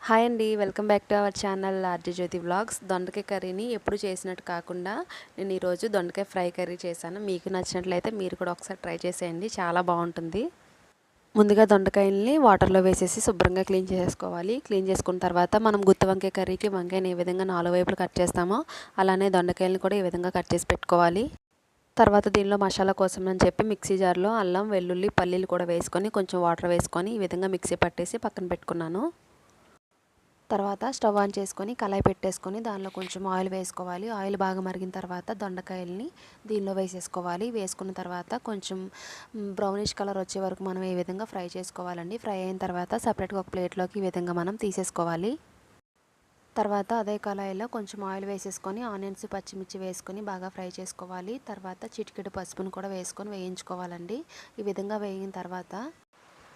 Hi అండి, welcome back to our channel RJ Jyothi vlogs. దొండకాయ కర్రీని ఎప్పుడు చేసినట్టు కాకుండా నేను ఈరోజు దొండకాయ ఫ్రై కర్రీ చేశాను. మీకు నచ్చినట్లయితే మీరు కూడా ఒకసారి ట్రై చేసేయండి, చాలా బాగుంటుంది. ముందుగా దొండకాయల్ని వాటర్లో వేసేసి శుభ్రంగా క్లీన్ చేసుకోవాలి. క్లీన్ చేసుకున్న తర్వాత మనం గుత్తి వంకాయ కర్రీకి వంకాయని ఏ విధంగా 4 వైపులు కట్ చేస్తామో అలానే దొండకాయలను కూడా ఈ విధంగా కట్ చేసి పెట్టుకోవాలి. తర్వాత దీనిలో మసాలా కోసం అని చెప్పి మిక్సీ జార్లో అల్లం, వెల్లుల్లి, పల్లీలు కూడా వేసుకొని కొంచెం వాటర్ వేసుకొని ఈ విధంగా మిక్సీ పట్టేసి పక్కన పెట్టుకున్నాను. తర్వాత స్టవ్ ఆన్ చేసుకొని కళాయి పెట్టేసుకొని దానిలో కొంచెం ఆయిల్ వేసుకోవాలి. ఆయిల్ బాగా మరిగిన తర్వాత దొండకాయల్ని దీనిలో వేసేసుకోవాలి. వేసుకున్న తర్వాత కొంచెం బ్రౌనిష్ కలర్ వచ్చే వరకు మనం ఈ విధంగా ఫ్రై చేసుకోవాలండి. ఫ్రై అయిన తర్వాత సపరేట్గా ఒక ప్లేట్లోకి ఈ విధంగా మనం తీసేసుకోవాలి. తర్వాత అదే కళాయిలో కొంచెం ఆయిల్ వేసేసుకొని ఆనియన్స్, పచ్చిమిర్చి వేసుకొని బాగా ఫ్రై చేసుకోవాలి. తర్వాత చిటికెడు పసుపును కూడా వేసుకొని వేయించుకోవాలండి. ఈ విధంగా వేగిన తర్వాత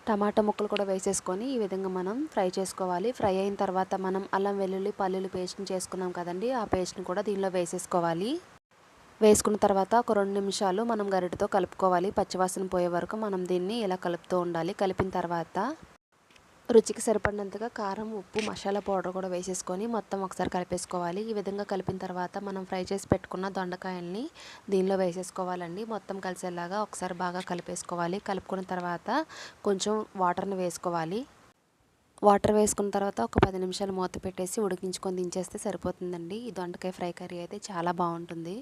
టమాటా ముక్కలు కూడా వేసేసుకొని ఈ విధంగా మనం ఫ్రై చేసుకోవాలి. ఫ్రై అయిన తర్వాత మనం అల్లం, వెల్లుల్లి, పల్లీలు పేస్ట్ని చేసుకున్నాం కదండి, ఆ పేస్ట్ని కూడా దీనిలో వేసేసుకోవాలి. వేసుకున్న తర్వాత ఒక 2 నిమిషాలు మనం గరిటెతో కలుపుకోవాలి. పచ్చివాసన పోయే వరకు మనం దీన్ని ఇలా కలుపుతూ ఉండాలి. కలిపిన తర్వాత రుచికి సరిపడినంతగా కారం, ఉప్పు, మసాలా పౌడర్ కూడా వేసేసుకొని మొత్తం ఒకసారి కలిపేసుకోవాలి. ఈ విధంగా కలిపిన తర్వాత మనం ఫ్రై చేసి పెట్టుకున్న దొండకాయల్ని దీనిలో వేసేసుకోవాలండి. మొత్తం కలిసేలాగా ఒకసారి బాగా కలిపేసుకోవాలి. కలుపుకున్న తర్వాత కొంచెం వాటర్ని వేసుకోవాలి. వాటర్ వేసుకున్న తర్వాత ఒక 10 నిమిషాలు మూత పెట్టేసి ఉడికించుకొని దించేస్తే సరిపోతుందండి. ఈ దొండకాయ ఫ్రై కర్రీ అయితే చాలా బాగుంటుంది.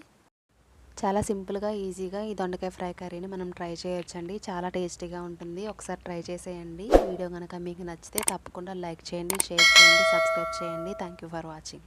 చాలా సింపుల్గా, ఈజీగా ఈ దొండకాయ ఫ్రై కర్రీని మనం ట్రై చేయొచ్చండి. చాలా టేస్టీగా ఉంటుంది. ఒకసారి ట్రై చేసేయండి. వీడియో కనుక మీకు నచ్చితే తప్పకుండా లైక్ చేయండి, షేర్ చేయండి, సబ్స్క్రైబ్ చేయండి. Thank you for watching.